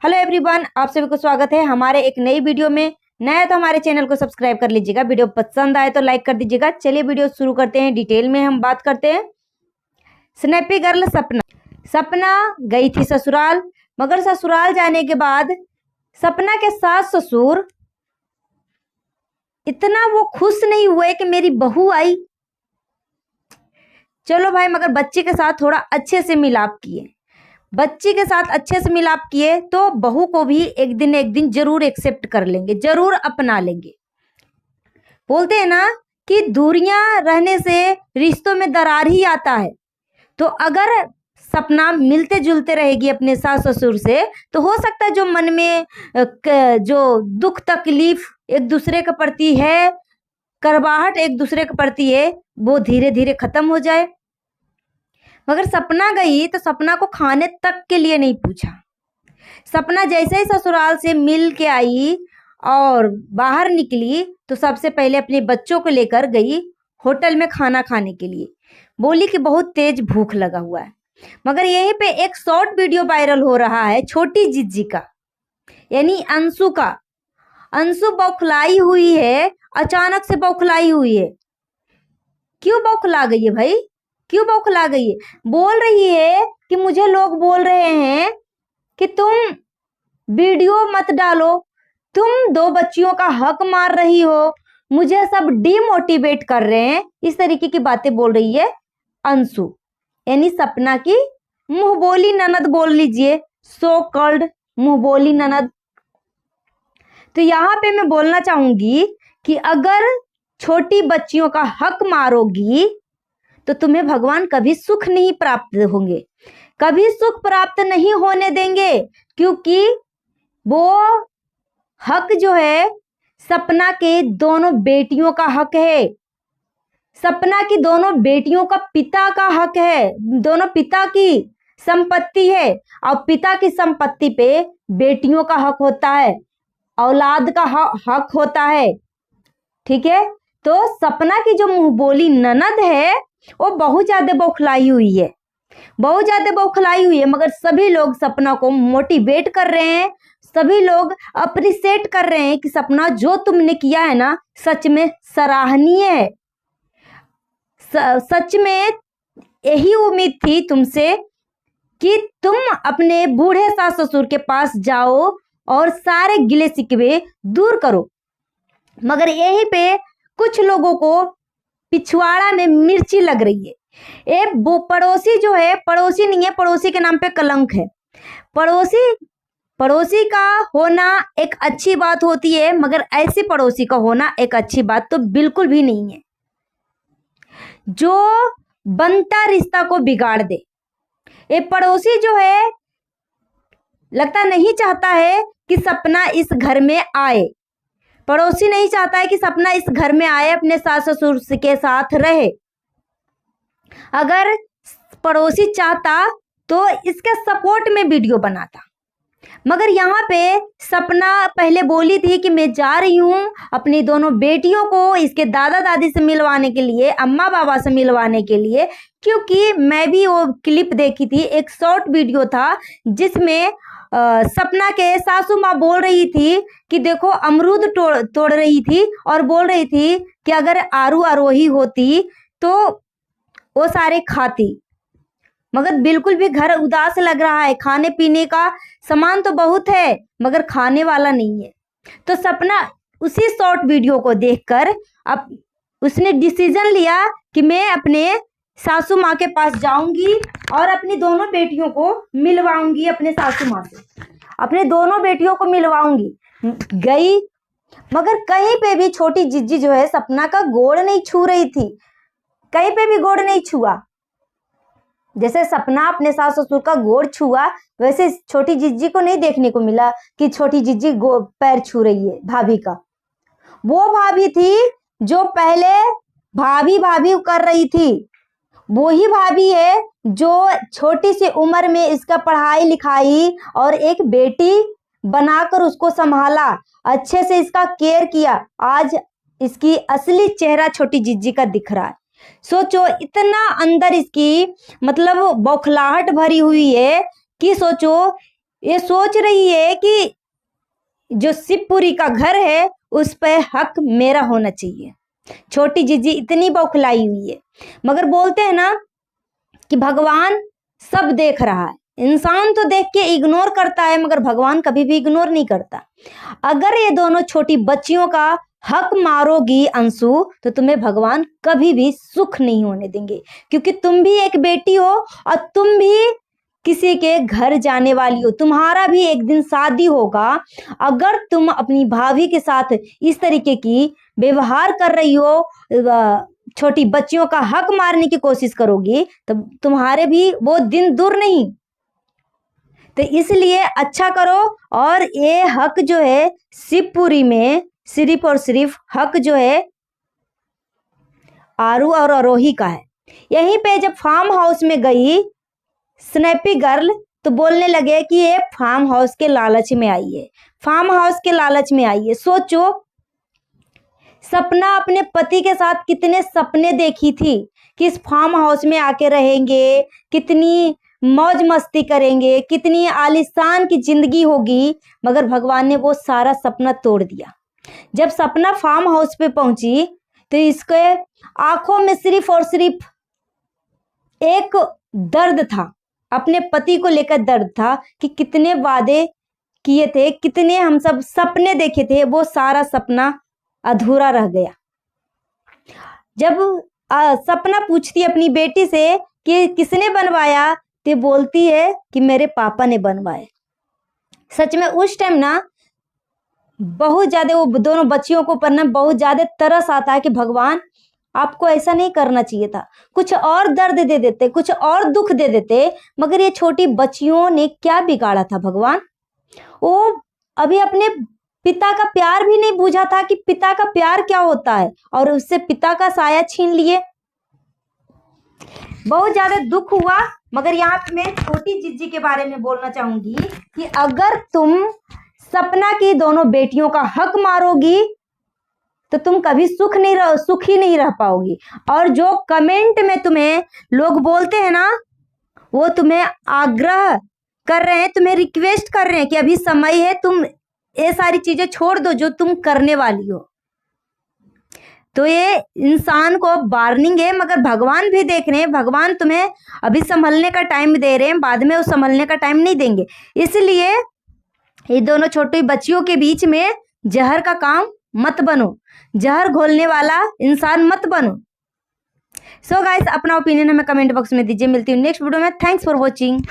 Hello everyone, आप सभी को स्वागत है हमारे एक नई वीडियो में। नया तो हमारे चैनल को सब्सक्राइब कर लीजिएगा, वीडियो पसंद आए तो लाइक कर दीजिएगा। चलिए वीडियो शुरू करते हैं। डिटेल में हम बात करते हैं। स्नैपी गर्ल सपना गई थी ससुराल, मगर ससुराल जाने के बाद सपना के सास ससुर इतना वो खुश नहीं हुए कि मेरी बहू आई। चलो भाई, मगर बच्चे के साथ थोड़ा अच्छे से मिलाप किए, बच्ची के साथ अच्छे से मिलाप किए तो बहू को भी एक दिन जरूर एक्सेप्ट कर लेंगे, जरूर अपना लेंगे। बोलते हैं ना कि दूरियां रहने से रिश्तों में दरार ही आता है। तो अगर सपना मिलते जुलते रहेगी अपने सास ससुर से तो हो सकता है जो मन में जो दुख तकलीफ एक दूसरे के प्रति है, करवाहट एक दूसरे के प्रति है, वो धीरे धीरे खत्म हो जाए। मगर सपना गई तो सपना को खाने तक के लिए नहीं पूछा। सपना जैसे ही ससुराल से मिल के आई और बाहर निकली तो सबसे पहले अपने बच्चों को लेकर गई होटल में खाना खाने के लिए। बोली कि बहुत तेज भूख लगा हुआ है। मगर यहीं पे एक शॉर्ट वीडियो वायरल हो रहा है छोटी जिज्जी का, यानी अंशु का। अंशु बौखलाई हुई है, अचानक से बौखलाई हुई है। क्यों बौखला गई है भाई, क्यों बौखला गई है? बोल रही है कि मुझे लोग बोल रहे हैं कि तुम वीडियो मत डालो, तुम दो बच्चियों का हक मार रही हो, मुझे सब डिमोटिवेट कर रहे हैं। इस तरीके की बातें बोल रही है अंशु, यानी सपना की मुंहबोली ननद बोल लीजिए, सो कॉल्ड मुंहबोली ननद। तो यहाँ पे मैं बोलना चाहूंगी कि अगर छोटी बच्चियों का हक मारोगी तो तुम्हें भगवान कभी सुख नहीं प्राप्त होंगे, कभी सुख प्राप्त नहीं होने देंगे। क्योंकि वो हक जो है सपना के दोनों बेटियों का हक है, सपना की दोनों बेटियों का पिता का हक है, दोनों पिता की संपत्ति है। और पिता की संपत्ति पे बेटियों का हक होता है, औलाद का हक होता है। ठीक है, तो सपना की जो मुंहबोली ननद है वो बहुत ज्यादा बौखलाई हुई है, बहुत ज्यादा बौखलाई हुई है। मगर सभी लोग सपना को मोटिवेट कर रहे हैं, सभी लोग अप्रिशिएट कर रहे हैं कि सपना जो तुमने किया है ना सच में सराहनीय है। सच में यही उम्मीद थी तुमसे कि तुम अपने बूढ़े सास ससुर के पास जाओ और सारे गिले शिकवे दूर करो। मगर यहीं पे कुछ लोगों को पिछवाड़ा में मिर्ची लग रही है। ये वो पड़ोसी जो है, पड़ोसी नहीं है, पड़ोसी के नाम पे कलंक है। पड़ोसी का होना एक अच्छी बात होती है, मगर ऐसे पड़ोसी का होना एक अच्छी बात तो बिल्कुल भी नहीं है, जो बनता रिश्ता को बिगाड़ दे। ये पड़ोसी जो है लगता नहीं चाहता है कि सपना इस घर में आए, पड़ोसी नहीं चाहता है कि सपना इस घर में आए, अपने सास ससुर के साथ रहे। अगर पड़ोसी चाहता तो इसके सपोर्ट में वीडियो बनाता। मगर यहाँ पे सपना पहले बोली थी कि मैं जा रही हूँ अपनी दोनों बेटियों को इसके दादा दादी से मिलवाने के लिए, अम्मा बाबा से मिलवाने के लिए। क्योंकि मैं भी वो क्लिप देखी थी, एक शॉर्ट वीडियो था जिसमें सपना के सासू माँ बोल रही थी कि देखो अमरूद तोड़ रही थी और बोल रही थी कि अगर आरू आरोही होती तो वो सारे खाती। मगर बिल्कुल भी घर उदास लग रहा है, खाने पीने का सामान तो बहुत है मगर खाने वाला नहीं है। तो सपना उसी शॉर्ट वीडियो को देखकर अब उसने डिसीजन लिया कि मैं अपने सासू माँ के पास जाऊंगी और अपनी दोनों बेटियों को मिलवाऊंगी अपने सासू माँ से, अपने दोनों बेटियों को मिलवाऊंगी। गई, मगर कहीं पे भी छोटी जिज्जी जो है सपना का गोड़ नहीं छू रही थी, कहीं पे भी गोड़ नहीं छुआ। जैसे सपना अपने सास ससुर का गोड़ छुआ वैसे छोटी जिज्जी को नहीं देखने को मिला कि छोटी जिज्जी पैर छू रही है भाभी का। वो भाभी थी जो पहले भाभी भाभी कर रही थी, वही भाभी है जो छोटी सी उम्र में इसका पढ़ाई लिखाई और एक बेटी बनाकर उसको संभाला, अच्छे से इसका केयर किया। आज इसकी असली चेहरा छोटी जिज्जी का दिख रहा है। सोचो इतना अंदर इसकी मतलब बौखलाहट भरी हुई है कि सोचो ये सोच रही है कि जो शिवपुरी का घर है उस पे हक मेरा होना चाहिए। छोटी जीजी इतनी बौखलाई हुई है, मगर बोलते हैं ना कि भगवान सब देख रहा है। इंसान तो देख के इग्नोर करता है, मगर भगवान कभी भी इग्नोर नहीं करता। अगर ये दोनों छोटी बच्चियों का हक मारोगी अंशु, तो तुम्हें भगवान कभी भी सुख नहीं होने देंगे, क्योंकि तुम भी एक बेटी हो और तुम भी किसी के घर जाने वाली हो। तुम्हारा भी एक दिन शादी होगा। अगर तुम अपनी भाभी के साथ इस तरीके की व्यवहार कर रही हो, छोटी बच्चियों का हक मारने की कोशिश करोगी, तो तुम्हारे भी वो दिन दूर नहीं। तो इसलिए अच्छा करो। और ये हक जो है शिवपुरी में सिर्फ और सिर्फ हक जो है आरू और आरोही का है। यहीं पे जब फार्म हाउस में गई स्नैपी गर्ल, तो बोलने लगे कि ये फार्म हाउस के लालच में आई है, फार्म हाउस के लालच में आई है। सोचो, सपना अपने पति के साथ कितने सपने देखी थी कि इस फार्म हाउस में आके रहेंगे, कितनी मौज मस्ती करेंगे, कितनी आलीशान की जिंदगी होगी, मगर भगवान ने वो सारा सपना तोड़ दिया। जब सपना फार्म हाउस पे पहुंची तो इसके आंखों में सिर्फ और सिर्फ एक दर्द था, अपने पति को लेकर दर्द था कि कितने वादे किए थे, कितने हम सब सपने देखे थे, वो सारा सपना अधूरा रह गया। जब सपना पूछती अपनी बेटी से कि किसने बनवाया, तो बोलती है कि मेरे पापा ने बनवाए। सच में उस टाइम ना बहुत ज्यादा वो दोनों बच्चियों को पर ना बहुत ज्यादा तरस आता है कि भगवान आपको ऐसा नहीं करना चाहिए था, कुछ और दर्द दे देते, कुछ और दुख दे देते, मगर ये छोटी बच्चियों ने क्या बिगाड़ा था भगवान। वो अभी अपने पिता का प्यार भी नहीं बूझा था कि पिता का प्यार क्या होता है, और उससे पिता का साया छीन लिए। बहुत ज्यादा दुख हुआ। मगर यहाँ पे मैं छोटी जीजी के बारे में बोलना चाहूंगी कि अगर तुम सपना की दोनों बेटियों का हक मारोगी तो तुम कभी सुखी नहीं रह पाओगी। और जो कमेंट में तुम्हें लोग बोलते हैं ना, वो तुम्हें आग्रह कर रहे हैं, तुम्हें रिक्वेस्ट कर रहे हैं कि अभी समय है, तुम ये सारी चीजें छोड़ दो जो तुम करने वाली हो। तो ये इंसान को वार्निंग है, मगर भगवान भी देख रहे हैं। भगवान तुम्हें अभी संभलने का टाइम दे रहे हैं, बाद में वो संभलने का टाइम नहीं देंगे। इसलिए ये दोनों छोटी बच्चियों के बीच में जहर का काम मत बनो, जहर घोलने वाला इंसान मत बनो। सो गाइस, अपना ओपिनियन हमें कमेंट बॉक्स में दीजिए। मिलती हूँ नेक्स्ट वीडियो में। Thanks for watching.